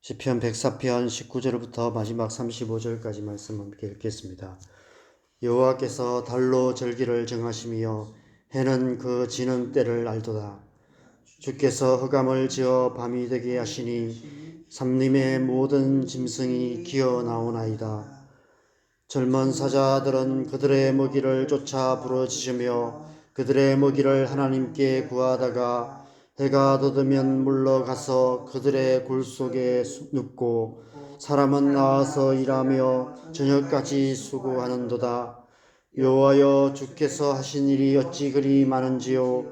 시편 104편 19절부터 마지막 35절까지 말씀 함께 읽겠습니다. 여호와께서 달로 절기를 정하시며 해는 그 지는 때를 알도다. 주께서 흑암을 지어 밤이 되게 하시니 삼림의 모든 짐승이 기어 나오나이다. 젊은 사자들은 그들의 먹이를 쫓아 부르짖으며 그들의 먹이를 하나님께 구하다가 해가 돋으면 물러가서 그들의 굴 속에 눕고 사람은 나와서 일하며 저녁까지 수고하는도다. 여호와여, 주께서 하신 일이 어찌 그리 많은지요.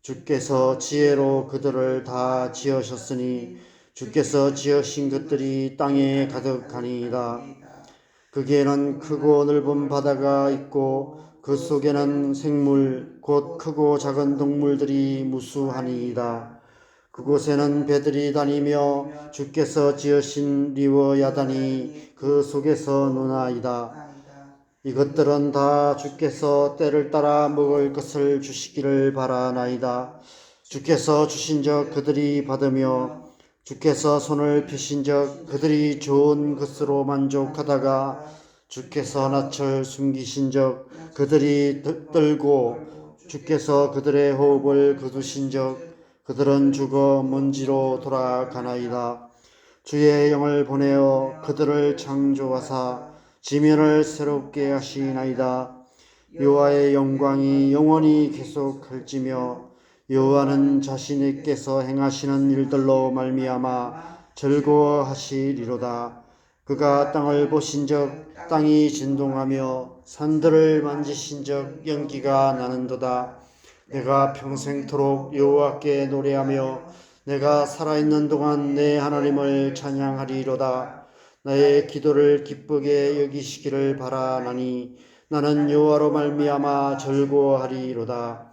주께서 지혜로 그들을 다 지으셨으니 주께서 지으신 것들이 땅에 가득하니이다. 거기에는 크고 넓은 바다가 있고 그 속에는 생물 곧 크고 작은 동물들이 무수하니이다. 그곳에는 배들이 다니며 주께서 지으신 리워야단이 그 속에서 노나이다. 이것들은 다 주께서 때를 따라 먹을 것을 주시기를 바라나이다. 주께서 주신적 그들이 받으며 주께서 손을 펴신적 그들이 좋은 것으로 만족하다가 주께서 낯을 숨기신적 그들이 떨고 주께서 그들의 호흡을 거두신적 그들은 죽어 먼지로 돌아가나이다. 주의 영을 보내어 그들을 창조하사 지면을 새롭게 하시나이다. 여호와의 영광이 영원히 계속할지며 여호와는 자신께서 행하시는 일들로 말미암아 즐거워하시리로다. 그가 땅을 보신적 땅이 진동하며 산들을 만지신적 연기가 나는도다. 내가 평생토록 여호와께 노래하며 내가 살아있는 동안 내 하나님을 찬양하리로다. 나의 기도를 기쁘게 여기시기를 바라나니 나는 여호와로 말미암아 즐거워하리로다.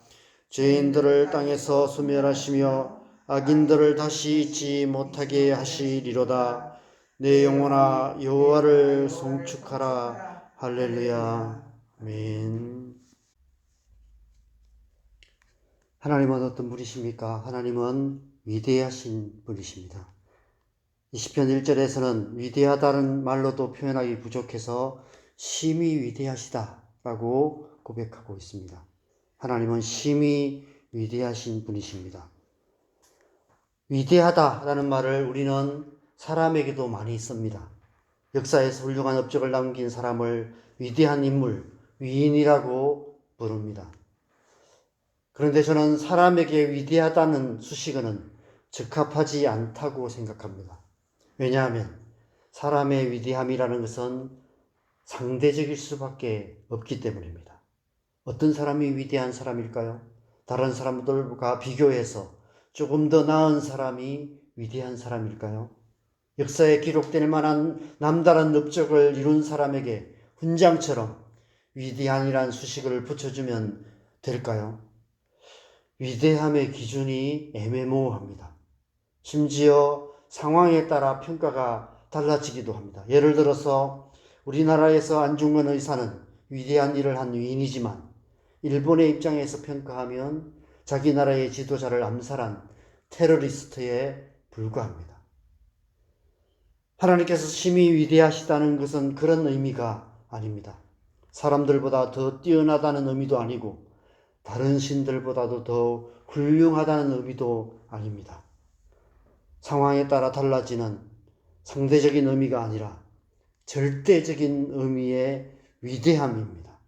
죄인들을 땅에서 소멸하시며 악인들을 다시 잊지 못하게 하시리로다. 내 영혼아 여호와를 송축하라. 할렐루야. 아멘. 하나님은 어떤 분이십니까? 하나님은 위대하신 분이십니다. 이 시편 1절에서는 위대하다는 말로도 표현하기 부족해서 심히 위대하시다라고 고백하고 있습니다. 하나님은 심히 위대하신 분이십니다. 위대하다라는 말을 우리는 사람에게도 많이 씁니다. 역사에서 훌륭한 업적을 남긴 사람을 위대한 인물, 위인이라고 부릅니다. 그런데 저는 사람에게 위대하다는 수식어는 적합하지 않다고 생각합니다. 왜냐하면 사람의 위대함이라는 것은 상대적일 수밖에 없기 때문입니다. 어떤 사람이 위대한 사람일까요? 다른 사람들과 비교해서 조금 더 나은 사람이 위대한 사람일까요? 역사에 기록될 만한 남다른 업적을 이룬 사람에게 훈장처럼 위대한이란 수식어를 붙여주면 될까요? 위대함의 기준이 애매모호합니다. 심지어 상황에 따라 평가가 달라지기도 합니다. 예를 들어서 우리나라에서 안중근 의사는 위대한 일을 한 위인이지만 일본의 입장에서 평가하면 자기 나라의 지도자를 암살한 테러리스트에 불과합니다. 하나님께서 심히 위대하시다는 것은 그런 의미가 아닙니다. 사람들보다 더 뛰어나다는 의미도 아니고 다른 신들보다도 더 훌륭하다는 의미도 아닙니다. 상황에 따라 달라지는 상대적인 의미가 아니라 절대적인 의미의 위대함입니다.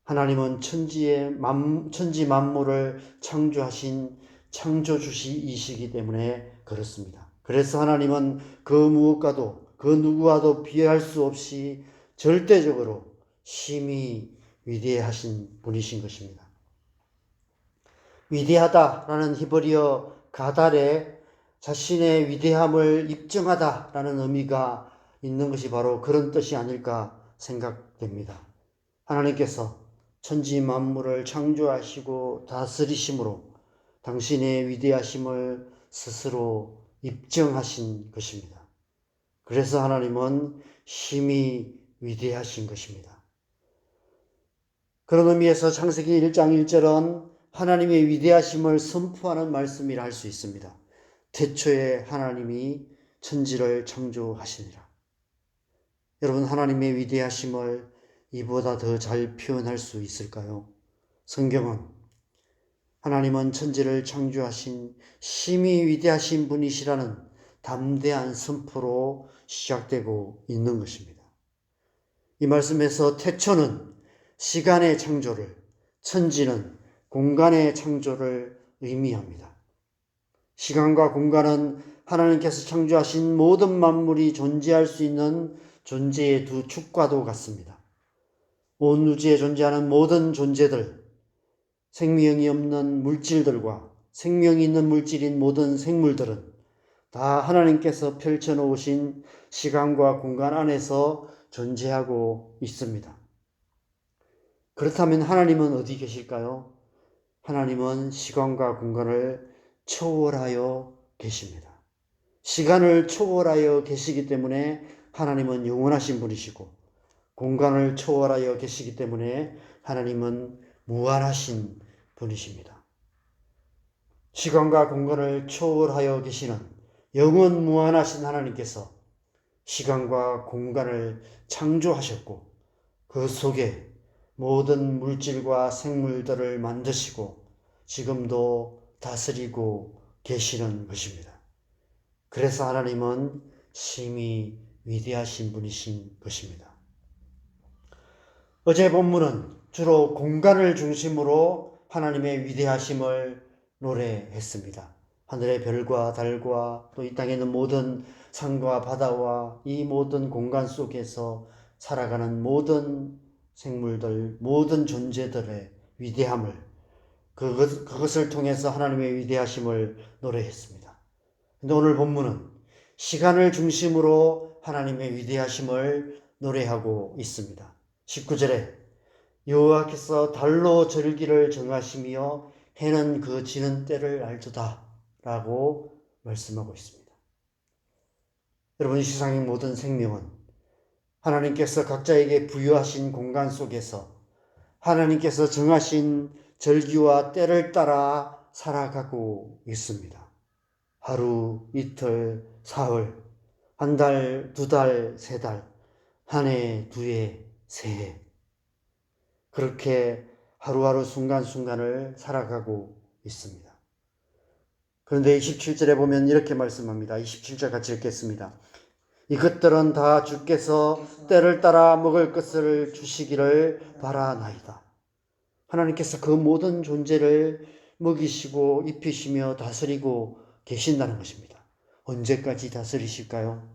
하나님은 천지 만물을 창조하신 창조주이시기 때문에 그렇습니다. 그래서 하나님은 그 무엇과도 그 누구와도 비할 수 없이 절대적으로 심히 위대하신 분이신 것입니다. 위대하다라는 히브리어 가달에 자신의 위대함을 입증하다라는 의미가 있는 것이 바로 그런 뜻이 아닐까 생각됩니다. 하나님께서 천지 만물을 창조하시고 다스리심으로 당신의 위대하심을 스스로 입증하신 것입니다. 그래서 하나님은 심히 위대하신 것입니다. 그런 의미에서 창세기 1장 1절은 하나님의 위대하심을 선포하는 말씀이라 할 수 있습니다. 태초에 하나님이 천지를 창조하시니라. 여러분, 하나님의 위대하심을 이보다 더 잘 표현할 수 있을까요? 성경은 하나님은 천지를 창조하신 심히 위대하신 분이시라는 담대한 선포로 시작되고 있는 것입니다. 이 말씀에서 태초는 시간의 창조를, 천지는 공간의 창조를 의미합니다. 시간과 공간은 하나님께서 창조하신 모든 만물이 존재할 수 있는 존재의 두 축과도 같습니다. 온 우주에 존재하는 모든 존재들, 생명이 없는 물질들과 생명이 있는 물질인 모든 생물들은 다 하나님께서 펼쳐놓으신 시간과 공간 안에서 존재하고 있습니다. 그렇다면 하나님은 어디 계실까요? 하나님은 시간과 공간을 초월하여 계십니다. 시간을 초월하여 계시기 때문에 하나님은 영원하신 분이시고, 공간을 초월하여 계시기 때문에 하나님은 무한하신 분이십니다. 시간과 공간을 초월하여 계시는 영원 무한하신 하나님께서 시간과 공간을 창조하셨고, 그 속에 모든 물질과 생물들을 만드시고 지금도 다스리고 계시는 것입니다. 그래서 하나님은 심히 위대하신 분이신 것입니다. 어제 본문은 주로 공간을 중심으로 하나님의 위대하심을 노래했습니다. 하늘의 별과 달과 또 이 땅에 있는 모든 산과 바다와 이 모든 공간 속에서 살아가는 모든 생물들, 모든 존재들의 위대함을, 그것을 통해서 하나님의 위대하심을 노래했습니다. 근데 오늘 본문은 시간을 중심으로 하나님의 위대하심을 노래하고 있습니다. 19절에 여호와께서 달로 절기를 정하시며 해는 그 지는 때를 알도다 라고 말씀하고 있습니다. 여러분, 이 세상의 모든 생명은 하나님께서 각자에게 부여하신 공간 속에서 하나님께서 정하신 절기와 때를 따라 살아가고 있습니다. 하루, 이틀, 사흘, 한 달, 두 달, 세 달, 한 해, 두 해, 세 해. 그렇게 하루하루 순간순간을 살아가고 있습니다. 그런데 27절에 보면 이렇게 말씀합니다. 27절 같이 읽겠습니다. 이것들은 다 주께서 때를 따라 먹을 것을 주시기를 바라나이다. 하나님께서 그 모든 존재를 먹이시고 입히시며 다스리고 계신다는 것입니다. 언제까지 다스리실까요?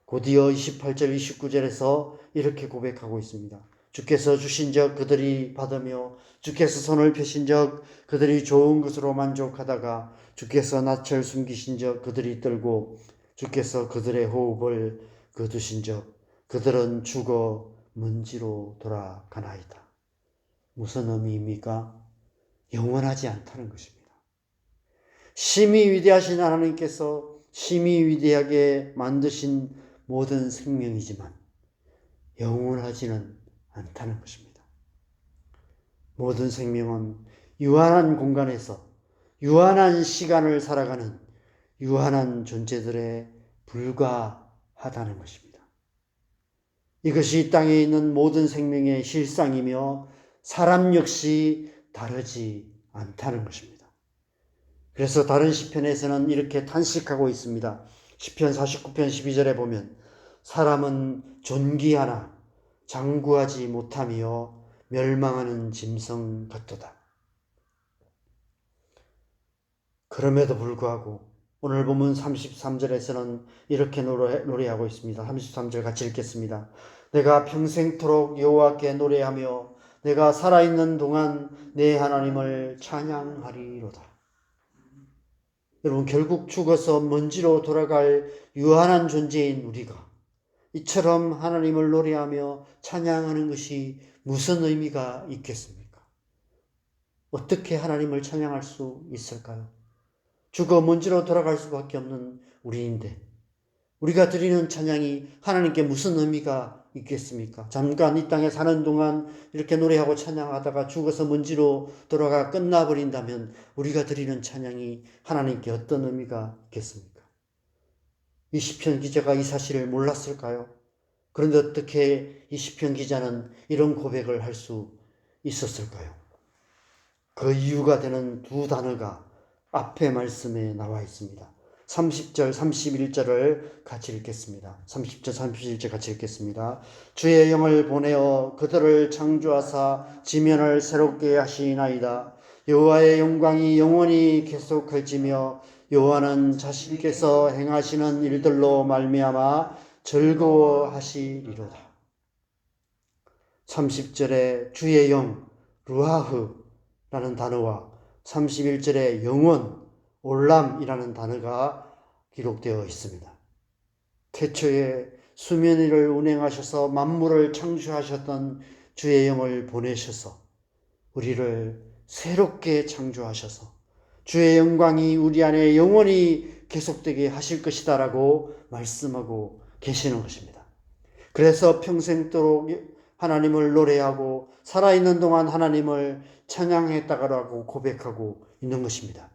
곧이어 28절, 29절에서 이렇게 고백하고 있습니다. 주께서 주신 적 그들이 받으며 주께서 손을 펴신 적 그들이 좋은 것으로 만족하다가 주께서 낯을 숨기신 적 그들이 떨고 주께서 그들의 호흡을 거두신 적 그들은 죽어 먼지로 돌아가나이다. 무슨 의미입니까? 영원하지 않다는 것입니다. 심히 위대하신 하나님께서 심히 위대하게 만드신 모든 생명이지만 영원하지는 않다는 것입니다. 모든 생명은 유한한 공간에서 유한한 시간을 살아가는 유한한 존재들에 불과하다는 것입니다. 이것이 이 땅에 있는 모든 생명의 실상이며 사람 역시 다르지 않다는 것입니다. 그래서 다른 시편에서는 이렇게 탄식하고 있습니다. 시편 49편 12절에 보면 사람은 존귀하나 장구하지 못하며 멸망하는 짐승 같도다. 그럼에도 불구하고 오늘 본문 33절에서는 이렇게 노래하고 있습니다. 33절 같이 읽겠습니다. 내가 평생토록 여호와께 노래하며 내가 살아있는 동안 내 하나님을 찬양하리로다. 여러분, 결국 죽어서 먼지로 돌아갈 유한한 존재인 우리가 이처럼 하나님을 노래하며 찬양하는 것이 무슨 의미가 있겠습니까? 어떻게 하나님을 찬양할 수 있을까요? 죽어 먼지로 돌아갈 수밖에 없는 우리인데 우리가 드리는 찬양이 하나님께 무슨 의미가 있겠습니까? 잠깐 이 땅에 사는 동안 이렇게 노래하고 찬양하다가 죽어서 먼지로 돌아가 끝나버린다면 우리가 드리는 찬양이 하나님께 어떤 의미가 있겠습니까? 이 시편 기자가 이 사실을 몰랐을까요? 그런데 어떻게 이 시편 기자는 이런 고백을 할 수 있었을까요? 그 이유가 되는 두 단어가 앞에 말씀에 나와 있습니다. 30절, 31절을 같이 읽겠습니다. 30절, 31절 같이 읽겠습니다. 주의 영을 보내어 그들을 창조하사 지면을 새롭게 하시나이다. 여호와의 영광이 영원히 계속할지며 여호와는 자신께서 행하시는 일들로 말미암아 즐거워하시리로다. 30절에 주의 영, 루아흐라는 단어와 31절에 영원, 올람이라는 단어가 기록되어 있습니다. 태초에 수면 위를 운행하셔서 만물을 창조하셨던 주의 영을 보내셔서 우리를 새롭게 창조하셔서 주의 영광이 우리 안에 영원히 계속되게 하실 것이다라고 말씀하고 계시는 것입니다. 그래서 평생도록 하나님을 노래하고 살아있는 동안 하나님을 찬양했다라고 고백하고 있는 것입니다.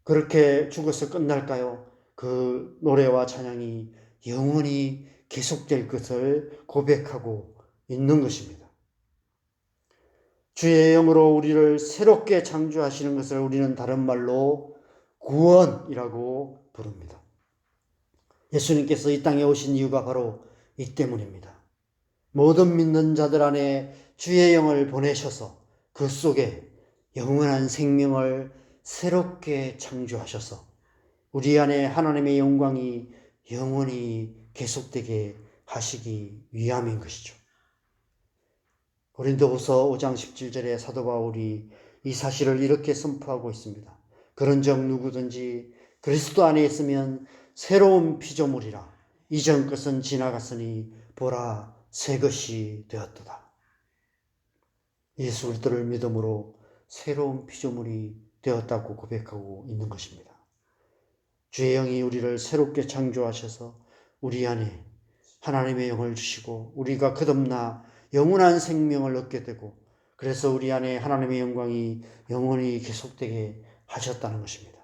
그렇게 죽어서 끝날까요? 그 노래와 찬양이 영원히 계속될 것을 고백하고 있는 것입니다. 주의 영으로 우리를 새롭게 창조하시는 것을 우리는 다른 말로 구원이라고 부릅니다. 예수님께서 이 땅에 오신 이유가 바로 이 때문입니다. 모든 믿는 자들 안에 주의 영을 보내셔서 그 속에 영원한 생명을 새롭게 창조하셔서 우리 안에 하나님의 영광이 영원히 계속되게 하시기 위함인 것이죠. 고린도후서 5장 17절에 사도 바울이 이 사실을 이렇게 선포하고 있습니다. 그런즉 누구든지 그리스도 안에 있으면 새로운 피조물이라. 이전 것은 지나갔으니 보라 새 것이 되었도다. 예수 그리스도를 믿음으로 새로운 피조물이 되었다고 고백하고 있는 것입니다. 주의 영이 우리를 새롭게 창조하셔서 우리 안에 하나님의 영을 주시고 우리가 거듭나 영원한 생명을 얻게 되고 그래서 우리 안에 하나님의 영광이 영원히 계속되게 하셨다는 것입니다.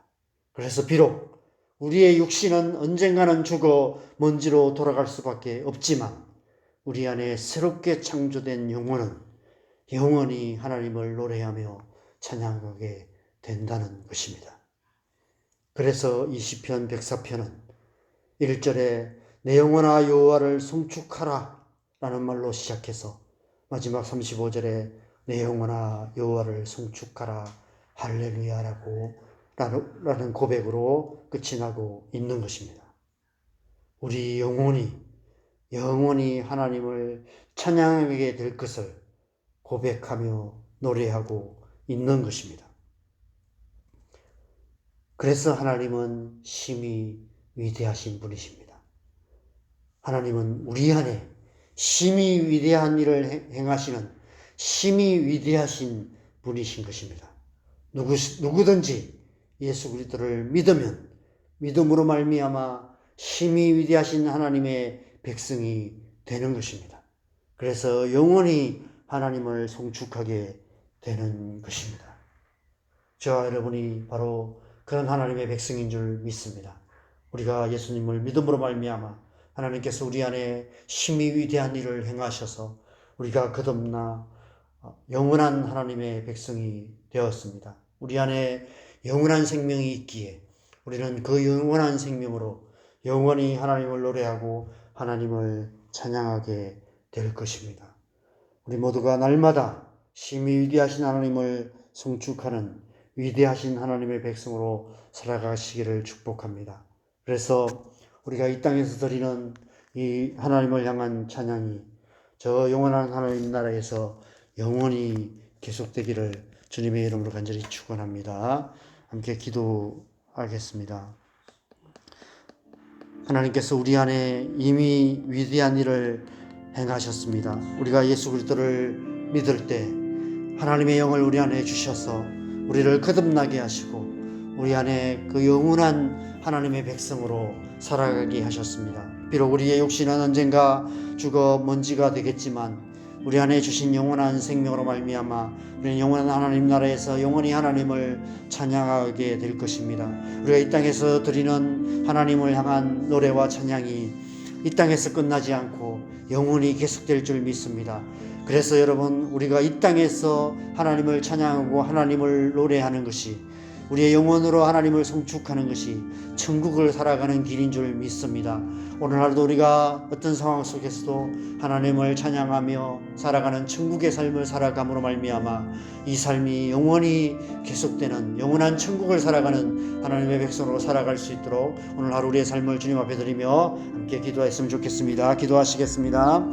그래서 비록 우리의 육신은 언젠가는 죽어 먼지로 돌아갈 수밖에 없지만 우리 안에 새롭게 창조된 영혼은 영원히 하나님을 노래하며 찬양하게 된다는 것입니다. 그래서 이 시편 104편은 1절에 내 영혼아 여호와를 송축하라 라는 말로 시작해서 마지막 35절에 내 영혼아 여호와를 송축하라 할렐루야라고 라는 고백으로 끝이 나고 있는 것입니다. 우리 영원히 하나님을 찬양하게 될 것을 고백하며 노래하고 있는 것입니다. 그래서 하나님은 심히 위대하신 분이십니다. 하나님은 우리 안에 심히 위대한 일을 행하시는 심히 위대하신 분이신 것입니다. 누구든지 예수 그리스도를 믿으면 믿음으로 말미암아 심히 위대하신 하나님의 백성이 되는 것입니다. 그래서 영원히 하나님을 송축하게 되는 것입니다. 저와 여러분이 바로 그런 하나님의 백성인 줄 믿습니다. 우리가 예수님을 믿음으로 말미암아 하나님께서 우리 안에 심히 위대한 일을 행하셔서 우리가 거듭나 영원한 하나님의 백성이 되었습니다. 우리 안에 영원한 생명이 있기에 우리는 그 영원한 생명으로 영원히 하나님을 노래하고 하나님을 찬양하게 될 것입니다. 우리 모두가 날마다 심히 위대하신 하나님을 송축하는 위대하신 하나님의 백성으로 살아가시기를 축복합니다. 그래서 우리가 이 땅에서 드리는 이 하나님을 향한 찬양이 저 영원한 하나님 나라에서 영원히 계속되기를 주님의 이름으로 간절히 축원합니다. 함께 기도하겠습니다. 하나님께서 우리 안에 이미 위대한 일을 행하셨습니다. 우리가 예수 그리스도를 믿을 때 하나님의 영을 우리 안에 주셔서 우리를 거듭나게 하시고 우리 안에 그 영원한 하나님의 백성으로 살아가게 하셨습니다. 비록 우리의 육신은 언젠가 죽어 먼지가 되겠지만 우리 안에 주신 영원한 생명으로 말미암아 우리는 영원한 하나님 나라에서 영원히 하나님을 찬양하게 될 것입니다. 우리가 이 땅에서 드리는 하나님을 향한 노래와 찬양이 이 땅에서 끝나지 않고 영원히 계속될 줄 믿습니다. 그래서 여러분, 우리가 이 땅에서 하나님을 찬양하고 하나님을 노래하는 것이, 우리의 영혼으로 하나님을 성축하는 것이 천국을 살아가는 길인 줄 믿습니다. 오늘 하루도 우리가 어떤 상황 속에서도 하나님을 찬양하며 살아가는 천국의 삶을 살아감으로 말미암아 이 삶이 영원히 계속되는 영원한 천국을 살아가는 하나님의 백성으로 살아갈 수 있도록 오늘 하루 우리의 삶을 주님 앞에 드리며 함께 기도했으면 좋겠습니다. 기도하시겠습니다.